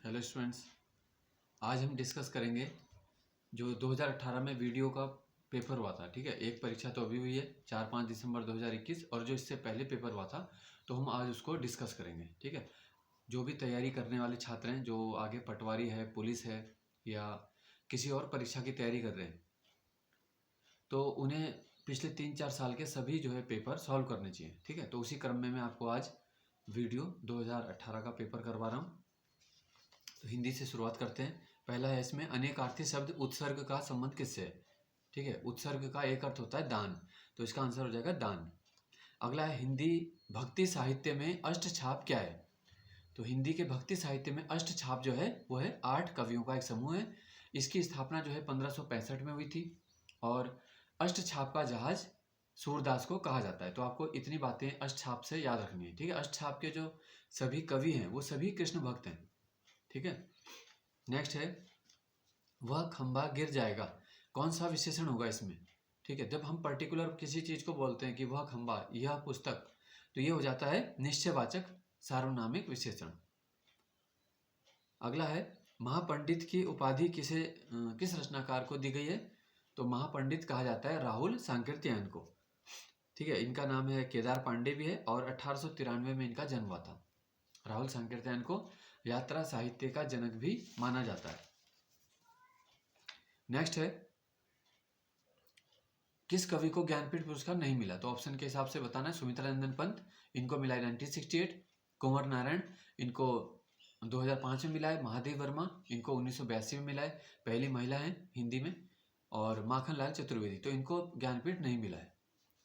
Hello students, आज हम discuss करेंगे जो 2018 में वीडियो का पेपर हुआ था। ठीक है, एक परीक्षा तो अभी हुई है 4-5 दिसंबर 2021 और जो इससे पहले पेपर हुआ था तो हम आज उसको डिस्कस करेंगे। ठीक है, जो भी तैयारी करने वाले छात्र हैं, जो आगे पटवारी है, पुलिस है या किसी और परीक्षा की तैयारी कर रहे हैं, तो उन्हें पिछले 3-4 साल के सभी जो है पेपर सॉल्व करने चाहिए। ठीक है, तो उसी क्रम में मैं आपको आज वीडियो 2018 का पेपर करवा रहा हूँ। तो हिंदी से शुरुआत करते हैं। पहला है इसमें अनेकार्थी शब्द उत्सर्ग का संबंध किससे है। ठीक है, उत्सर्ग का एक अर्थ होता है दान, तो इसका आंसर हो जाएगा दान। अगला है हिंदी भक्ति साहित्य में अष्ट छाप क्या है। तो हिंदी के भक्ति साहित्य में अष्ट छाप जो है वो है 8 कवियों का एक समूह है। इसकी स्थापना जो है 1565 में हुई थी और अष्ट छाप का जहाज सूरदास को कहा जाता है। तो आपको इतनी बातें अष्ट छाप से याद रखनी है। ठीक है, अष्ट छाप के जो सभी कवि हैं वो सभी कृष्ण भक्त हैं। ठीक है, नेक्स्ट है वह खंभा गिर जाएगा, कौन सा विशेषण होगा इसमें। ठीक है, जब हम पर्टिकुलर किसी चीज को बोलते हैं कि वह खंभा, यह पुस्तक, तो ये हो जाता है निश्चयवाचक सार्वनामिक विशेषण। अगला है महापंडित की उपाधि किस रचनाकार को दी गई है। तो महापंडित कहा जाता है राहुल सांकृत्यायन को। ठीक है, इनका नाम है केदार पांडे भी है और 1893 में इनका जन्म हुआ था। राहुल सांकृत्यायन को यात्रा साहित्य का जनक भी माना जाता है। नेक्स्ट है किस कवि को ज्ञानपीठ पुरस्कार नहीं मिला। तो ऑप्शन के हिसाब से बताना है। सुमित्रा नंदन पंत, इनको मिला है 1968। कुंवर नारायण, इनको 2005 में मिला है। महादेव वर्मा, इनको 1982 में मिला है, पहली महिला है हिंदी में। और माखनलाल चतुर्वेदी, तो इनको ज्ञानपीठ नहीं मिला है।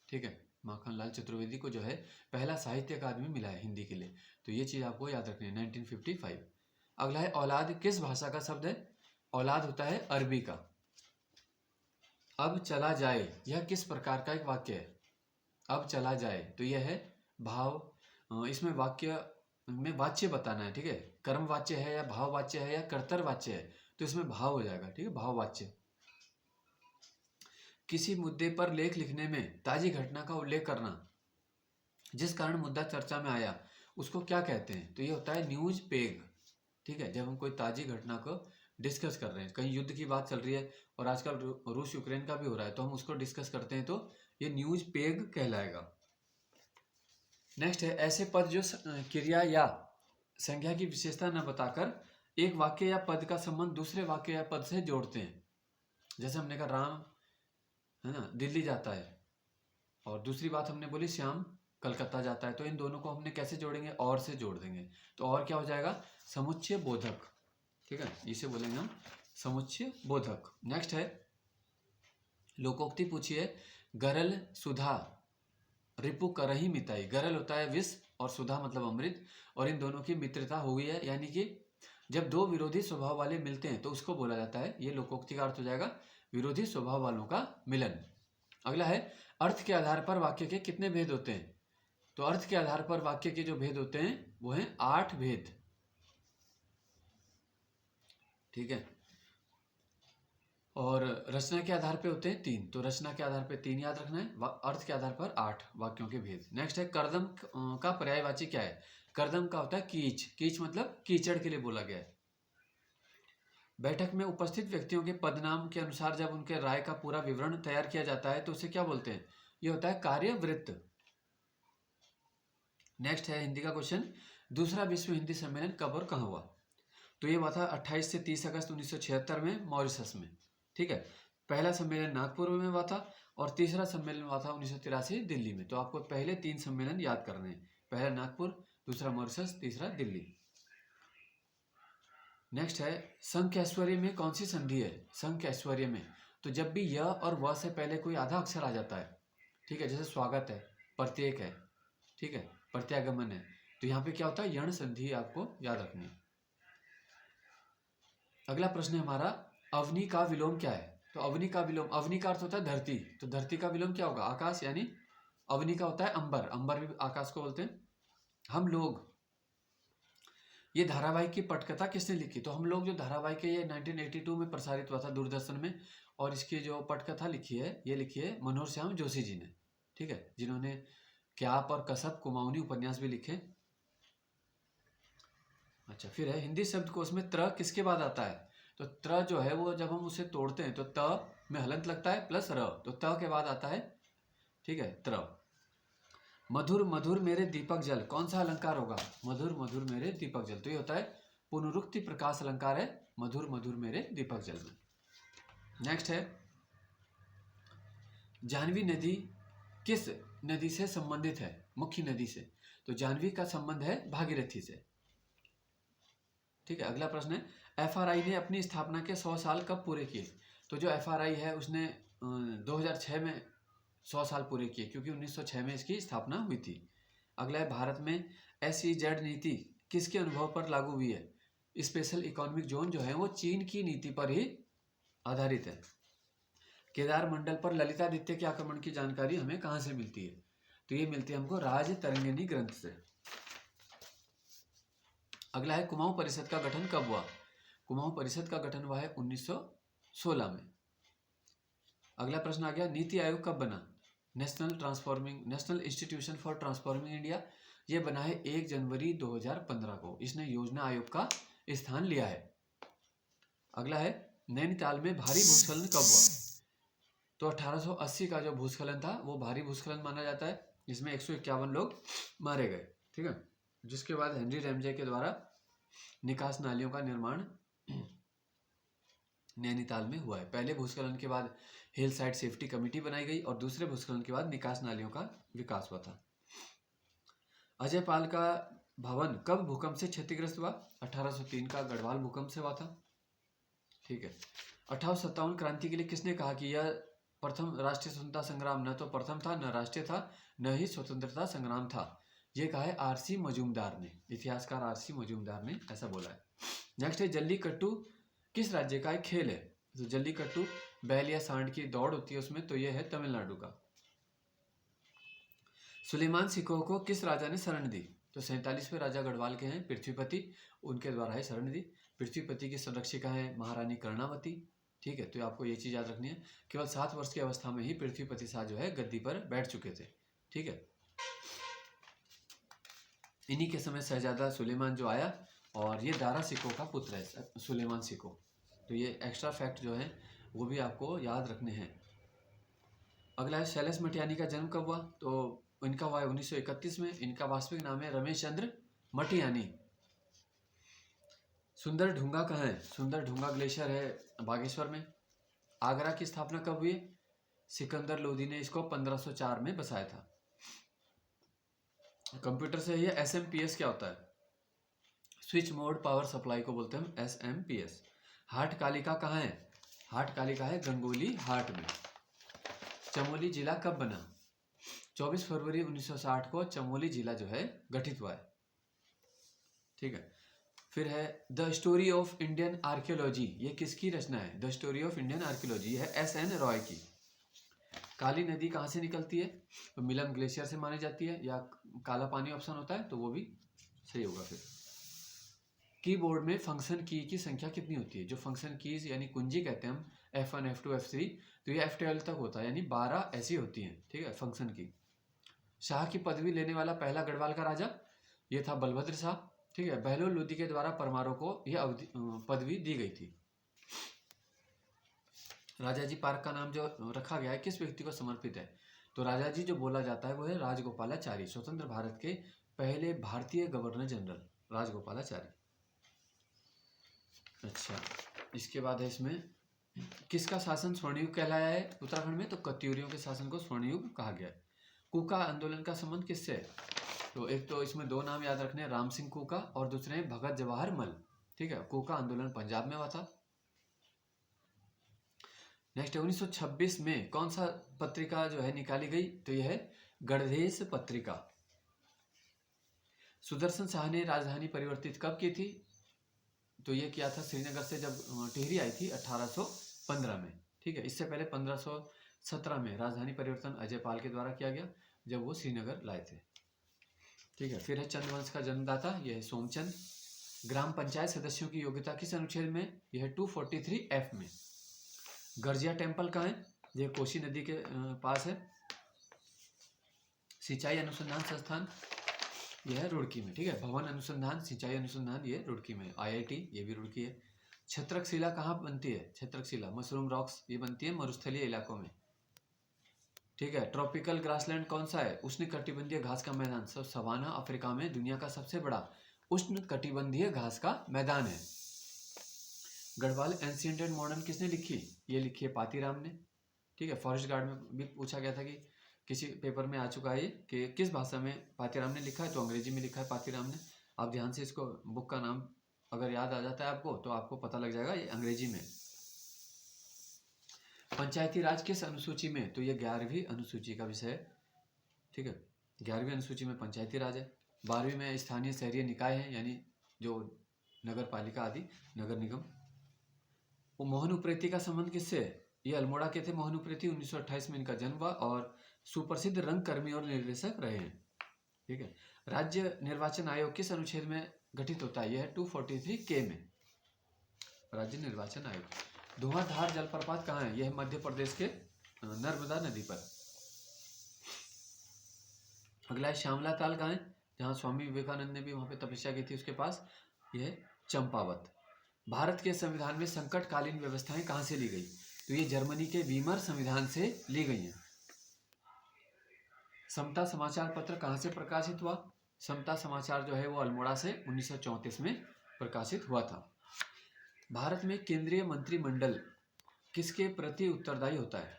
ठीक है, माखनलाल चतुर्वेदी को जो है पहला साहित्य अकादमी मिला है हिंदी के लिए। तो ये चीज़ आपको याद रखनी है, 1955। अगला है औलाद किस भाषा का शब्द है। औलाद होता है अरबी का। अब चला जाए, यह किस प्रकार का एक वाक्य है। अब चला जाए, तो यह है भाव। इसमें वाक्य में वाच्य बताना है। ठीक है, कर्म वाच्य है या भाव वाच्य है या कर्तर वाच्य है, तो इसमें भाव हो जाएगा। ठीक है, भाव वाच्य। किसी मुद्दे पर लेख लिखने में ताजी घटना का उल्लेख करना, जिस कारण मुद्दा चर्चा में आया, उसको क्या कहते हैं। तो ये होता है न्यूज पेग। ठीक है, जब हम कोई ताजी घटना को डिस्कस कर रहे हैं, कहीं युद्ध की बात चल रही है और आजकल रूस यूक्रेन का भी हो रहा है, तो हम उसको डिस्कस करते हैं, तो ये न्यूज पेग कहलाएगा। नेक्स्ट है ऐसे पद जो क्रिया या संज्ञा की विशेषता न बताकर एक वाक्य या पद का संबंध दूसरे वाक्य या पद से जोड़ते हैं। जैसे हमने कहा राम है ना दिल्ली जाता है, और दूसरी बात हमने बोली श्याम कलकत्ता जाता है, तो इन दोनों को हमने कैसे जोड़ेंगे, और से जोड़ देंगे। तो और क्या हो जाएगा, समुच्चय बोधक। ठीक है, इसे बोलेंगे हम समुच्चय बोधक। नेक्स्ट है लोकोक्ति पूछिए। गरल सुधा रिपु करही मिताई। गरल होता है विष और सुधा मतलब अमृत, और इन दोनों की मित्रता हुई है, यानी कि जब दो विरोधी स्वभाव वाले मिलते हैं तो उसको बोला जाता है, ये लोकोक्ति का अर्थ हो जाएगा विरोधी स्वभाव वालों का मिलन। अगला है अर्थ के आधार पर वाक्य के कितने भेद होते हैं। तो अर्थ के आधार पर वाक्य के जो भेद होते हैं वो हैं 8 भेद। ठीक है, और रचना के आधार पे होते हैं 3। तो रचना के आधार पे 3 याद रखना है, अर्थ के आधार पर 8 वाक्यों के भेद। नेक्स्ट है कर्दम का पर्यायवाची क्या है। कर्दम का होता है कीच। कीच मतलब कीचड़ के लिए बोला गया है। बैठक में उपस्थित व्यक्तियों के पदनाम के अनुसार जब उनके राय का पूरा विवरण तैयार किया जाता है तो उसे क्या बोलते हैं, ये होता है कार्यवृत्त। नेक्स्ट है हिंदी का क्वेश्चन, दूसरा विश्व हिंदी सम्मेलन कब और कहाँ हुआ। तो ये हुआ था 28 से 30 अगस्त 1976 में मॉरिशस में। ठीक है, पहला सम्मेलन नागपुर में हुआ था और तीसरा सम्मेलन हुआ था 1983 दिल्ली में। तो आपको पहले 3 सम्मेलन याद करने हैं, पहला नागपुर, दूसरा मॉरिशस, तीसरा दिल्ली। नेक्स्ट है संख्य ऐश्वर्य में कौन सी संधि है। संख्य ऐश्वर्य में तो जब भी य और व से पहले कोई आधा अक्षर आ जाता है, ठीक है, जैसे स्वागत है, प्रत्येक है, ठीक है, प्रत्यागमन है, तो यहाँ पे क्या होता है यण संधि, आपको याद रखनी है। अगला प्रश्न है हमारा अवनी का विलोम क्या है। तो अवनी का विलोम, अवनी का अर्थ होता है धरती, तो धरती का विलोम क्या होगा, आकाश, यानी अवनी का होता है अंबर। अंबर भी आकाश को बोलते हैं। हम लोग, ये धारावाहिक की पटकथा किसने लिखी। तो हम लोग जो धारावाहिक है ये 1982 में प्रसारित हुआ था दूरदर्शन में, और इसकी जो पटकथा लिखी है ये लिखी है मनोहर श्याम जोशी जी ने। ठीक है, जिन्होंने क्याप और कसब कुमाऊनी उपन्यास भी लिखे। अच्छा, फिर है हिंदी शब्दकोश में त्र किसके बाद आता है? तो त्र जो है वो जब हम उसे तोड़ते हैं तो त में हलंत लगता है प्लस र, तो त के बाद आता है, ठीक है, त्र। मधुर मधुर मेरे दीपक जल, कौन सा अलंकार होगा? मधुर मधुर मेरे दीपक जल, तो ये होता है पुनरुक्ति प्रकाश अलंकार है मधुर मधुर मेरे दीपक जल में। नेक्स्ट है जाह्नवी नदी किस नदी से संबंधित है? मुख्य नदी से। तो जाह्नवी का संबंध है भागीरथी से। ठीक है, अगला प्रश्न है एफआरआई ने अपनी स्थापना के 100 साल कब पूरे किए? तो जो एफआरआई है उसने 2006 में 100 साल पूरे किए, क्योंकि 1906 में इसकी स्थापना हुई थी। अगला है भारत में SEZ नीति किसके अनुभव पर लागू हुई है? स्पेशल इकोनॉमिक जोन जो है वो चीन की नीति पर ही आधारित है। केदार मंडल पर ललितादित्य के आक्रमण की जानकारी हमें कहाँ से मिलती है? तो ये मिलती है हमको राजतरंगिणी ग्रंथ से। अगला है कुमाऊं परिषद का गठन कब हुआ? कुमाऊं परिषद का गठन हुआ है 1916 में। अगला प्रश्न आ गया नीति आयोग कब बना? National institution for transforming India, ये बना है 1 जनवरी 2015 को। इसने योजना आयोग का स्थान लिया है। अगला है नैनीताल में भारी भूस्खलन कब हुआ? तो 1880 का जो भूस्खलन था वो भारी भूस्खलन माना जाता है, जिसमें 151 लोग मारे गए। ठीक है, जिसके बाद हेनरी रैमजे के द्वारा निकास नालियों का निर्माण नैनीताल में हुआ है। पहले भूस्खलन के बाद हिल साइड सेफ्टी कमेटी बनाई गई और दूसरे भूस्खलन के बाद निकास नालियों का विकास हुआ था। अजय पाल का भवन कब भूकंप से क्षतिग्रस्त हुआ? 1803 का गढ़वाल भूकंप से हुआ था। ठीक है, 1857 क्रांति के लिए किसने कहा कि यह प्रथम राष्ट्रीय स्वतंत्रता संग्राम न तो प्रथम था, न राष्ट्रीय था, न ही स्वतंत्रता संग्राम था? ये कहा है RC मजूमदार ने, इतिहासकार RC मजूमदार ने ऐसा बोला है। नेक्स्ट है जल्लीकट्टू किस राज्य का एक खेल है? तो जल्लीकट्टू बैल या सांड की दौड़ होती है उसमें, तो यह है तमिलनाडु का। सुलेमान सिकोह को किस राजा ने शरण दी? तो 47वें राजा गढ़वाल के हैं पृथ्वीपति, उनके द्वारा है शरण दी। पृथ्वीपति की संरक्षिका है महारानी कर्णावती। ठीक है, तो आपको ये चीज याद रखनी है, केवल 7 वर्ष की अवस्था में ही पृथ्वीपति शाह जो है गद्दी पर बैठ चुके थे। ठीक है, इन्हीं के समय शहजादा सुलेमान जो आया, और ये दारा सिकोह का पुत्र है सुलेमान सिकोह। तो ये एक्स्ट्रा फैक्ट जो है वो भी आपको याद रखने हैं। अगला है शैलेश मटियानी का जन्म कब हुआ? तो इनका हुआ है 1931 में। इनका वास्तविक नाम है रमेश चंद्र मटियानी। सुंदर ढूंगा कहाँ है? सुंदर ढूंगा ग्लेशियर है बागेश्वर में। आगरा की स्थापना कब हुई? सिकंदर लोदी ने इसको 1504 में बसाया था। कंप्यूटर से ये SMPS क्या होता है? स्विच मोड पावर सप्लाई को बोलते हैं हम SMPS। हाट कालिका कहाँ है? हाट कालिका है गंगोली हाट में। चमोली जिला कब बना? 24 फरवरी 1960 को चमोली जिला जो है गठित हुआ है। ठीक है, फिर है the story of Indian archaeology, ये किसकी रचना है? The story of Indian archaeology है SN रॉय की। काली नदी कहाँ से निकलती है? तो मिलम ग्लेशियर से मानी जाती है, या काला पानी ऑप्शन होता है तो वो भी सही होगा। फिर कीबोर्ड में फंक्शन की संख्या कितनी होती है? जो फंक्शन कीज यानी कुंजी कहते हैं हम, F1 F2 F3, तो ये F12 तक होता है, यानी 12 ऐसी होती हैं। ठीक है, फंक्शन की। शाह की पदवी लेने वाला पहला गढ़वाल का राजा ये था बलभद्र शाह। ठीक है, बहलोल लोदी के द्वारा परमारों को यह पदवी दी गई थी। राजाजी पार्क का नाम जो रखा गया है किस व्यक्ति को समर्पित है? तो राजाजी जो बोला जाता है वो है राजगोपालाचारी, स्वतंत्र भारत के पहले भारतीय गवर्नर जनरल राजगोपालाचारी। अच्छा, इसके बाद है इसमें किसका शासन स्वर्णयुग कहलाया है उत्तराखंड में? तो कत्यूरियों के शासन को स्वर्णयुग कहा गया है। कूका आंदोलन का संबंध किससे है? तो एक तो इसमें 2 नाम याद रखने हैं, राम सिंह कूका और दूसरे हैं भगत जवाहर मल। ठीक है, कूका आंदोलन पंजाब में हुआ था। नेक्स्ट 1926 में कौन सा पत्रिका जो है निकाली गई? तो यह है गणदेश पत्रिका। सुदर्शन शाह ने राजधानी परिवर्तित कब की थी? तो ये किया था श्रीनगर से जब टिहरी आई थी 1815 में। ठीक है, इससे पहले 1517 में राजधानी परिवर्तन अजय पाल के द्वारा किया गया जब वो श्रीनगर लाए थे। ठीक है, फिर है चंद्रवंश का जन्मदाता, यह है सोमचंद। ग्राम पंचायत सदस्यों की योग्यता किस अनुच्छेद में? यह है 243F में। गर्जिया टेम्पल कहाँ है? यह कोसी नदी के पास है। सिंचाई अनुसंधान संस्थान ये है रुड़की में, ठीक है। भवन अनुसंधान सिंचाई अनुसंधान ये रुड़की में। IIT ये भी रुड़की है। छत्रक शिला कहाँ बनती है? छत्रक शिला मशरूम रॉक्स ये बनती है मरुस्थलीय इलाकों में, ठीक है। ट्रॉपिकल ग्रासलैंड कौन सा है? उष्ण कटिबंधीय घास का मैदान। सब सवाना अफ्रीका में दुनिया का सबसे बड़ा उष्ण कटिबंधीय घास का मैदान है। गढ़वाल एंशिएंट एंड मॉडर्न किसने लिखी? ये लिखी है पातीराम ने, ठीक है। फॉरेस्ट गार्ड में भी पूछा गया था कि किसी पेपर में आ चुका है कि किस भाषा में पातीराम ने लिखा है, तो अंग्रेजी में लिखा है पातीराम ने। आप ध्यान से इसको बुक का नाम अगर याद आ जाता है आपको तो आपको पता लग जाएगा ये अंग्रेजी में। पंचायती राज किस अनुसूची में? तो ये 11वीं अनुसूची का विषय है, ठीक है। 11वीं अनुसूची में पंचायती राज है। 12वीं में स्थानीय शहरीय निकाय है, यानी जो नगर पालिका आदि नगर निगम। वो मोहन उप्रेती का संबंध किससे है? ये अल्मोड़ा के थे मोहन उप्रेती। 1928 में इनका जन्म हुआ और सुप्रसिद्ध रंगकर्मी और निर्देशक रहे हैं, ठीक है। राज्य निर्वाचन आयोग किस अनुच्छेद में गठित होता है? यह है 243K में, राज्य निर्वाचन आयोग। धुआंधार जलप्रपात कहाँ है? यह है मध्य प्रदेश के नर्मदा नदी पर। अगला है श्यामला ताल कहाँ है? जहाँ स्वामी विवेकानंद ने भी वहाँ पे तपस्या की थी उसके पास, यह है चंपावत। भारत के संविधान में संकटकालीन व्यवस्थाएं कहाँ से ली गई? तो ये जर्मनी के वीमर संविधान से ली गई हैं। समता समाचार पत्र कहाँ से प्रकाशित हुआ? समता समाचार जो है वो अल्मोड़ा से 1934 में प्रकाशित हुआ था। भारत में केंद्रीय मंत्रिमंडल किसके प्रति उत्तरदायी होता है?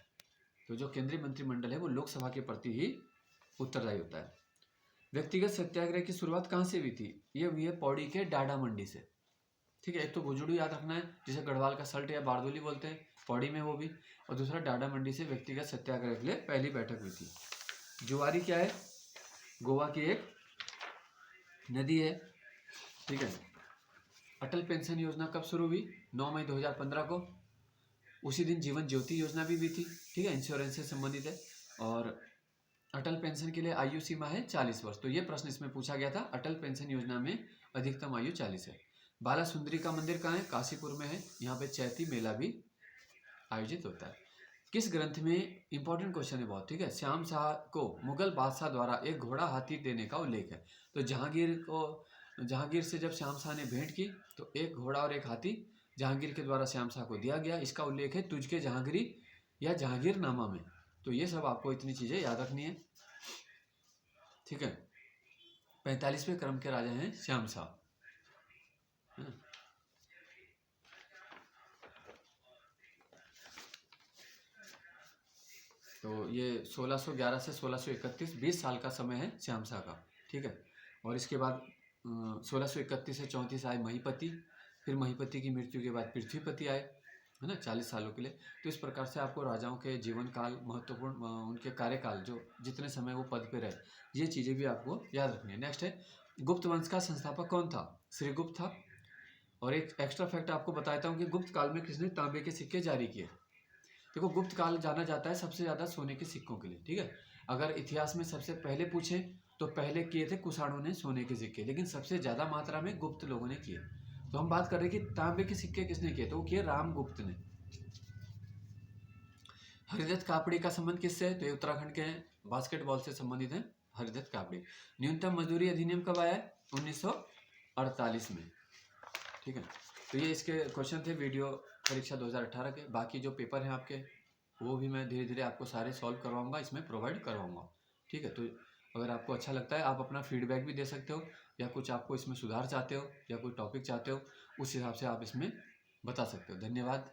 तो जो केंद्रीय मंत्रिमंडल है वो लोकसभा के प्रति ही उत्तरदायी होता है। व्यक्तिगत सत्याग्रह की शुरुआत कहाँ से हुई थी? ये हुई है पौड़ी के डाडा मंडी से, ठीक है। एक तो भुजुडू याद रखना है, जिसे गढ़वाल का सल्ट या बारदोली बोलते हैं, पौड़ी में वो भी, और दूसरा डाडा मंडी से व्यक्तिगत सत्याग्रह के लिए पहली बैठक हुई थी। जुआरी क्या है? गोवा की एक नदी है, ठीक है। अटल पेंशन योजना कब शुरू हुई? 9 मई 2015 को। उसी दिन जीवन ज्योति योजना भी हुई थी, ठीक है, इंश्योरेंस से संबंधित है। और अटल पेंशन के लिए आयु सीमा है 40 वर्ष। तो ये प्रश्न इसमें पूछा गया था, अटल पेंशन योजना में अधिकतम आयु 40 है। बाला सुंदरी का मंदिर कहाँ है? काशीपुर में है। यहाँ पे चैती मेला भी आयोजित होता है। किस ग्रंथ में, इंपॉर्टेंट क्वेश्चन है बहुत, ठीक है, श्याम शाह को मुगल बादशाह द्वारा एक घोड़ा हाथी देने का उल्लेख है? तो जहांगीर से जब श्याम शाह ने भेंट की तो एक घोड़ा और एक हाथी जहांगीर के द्वारा श्याम शाह को दिया गया। इसका उल्लेख है तुझके जहांगीरी या जहांगीरनामा में। तो ये सब आपको इतनी चीजें याद रखनी है, ठीक है। 45वें क्रम के राजा हैं श्याम शाह। तो ये 1611 से 1631 20 साल का समय है श्याम शाह का, ठीक है। और इसके बाद 1631 से 34 आए महीपति, फिर महीपति की मृत्यु के बाद पृथ्वीपति आए, है ना, 40 सालों के लिए। तो इस प्रकार से आपको राजाओं के जीवन काल, महत्वपूर्ण उनके कार्यकाल, जो जितने समय वो पद पे रहे, ये चीज़ें भी आपको याद रखनी है। नेक्स्ट है, गुप्त वंश का संस्थापक कौन था? श्रीगुप्त था। और एक एक्स्ट्रा फैक्ट आपको बताता हूँ कि गुप्त काल में किसने तांबे के सिक्के जारी किए? देखो, गुप्त काल जाना जाता है सबसे ज़्यादा सोने के सिक्कों के लिए, ठीक है। अगर इतिहास में सबसे पहले पूछे तो पहले किए थे कुषाणों ने सोने के सिक्के, लेकिन सबसे ज़्यादा मात्रा में गुप्त लोगों ने किए। तो हम बात कर रहे हैं कि तांबे के सिक्के किसने किए? तो वो किए रामगुप्त ने। हरिदत्त कापड़ी का संबंध किससे है? तो ये उत्तराखंड के हैं, बास्केटबॉल से संबंधित हैं हरिदत्त कापड़ी। न्यूनतम मजदूरी अधिनियम कब आया है? 1948 में, ठीक है। तो ये इसके क्वेश्चन थे वीडियो परीक्षा 2018 के। बाकी जो पेपर हैं आपके वो भी मैं धीरे धीरे आपको सारे सॉल्व करवाऊंगा, इसमें प्रोवाइड करवाऊंगा, ठीक है। तो अगर आपको अच्छा लगता है आप अपना फीडबैक भी दे सकते हो, या कुछ आपको इसमें सुधार चाहते हो या कोई टॉपिक चाहते हो, उस हिसाब से आप इसमें बता सकते हो। धन्यवाद।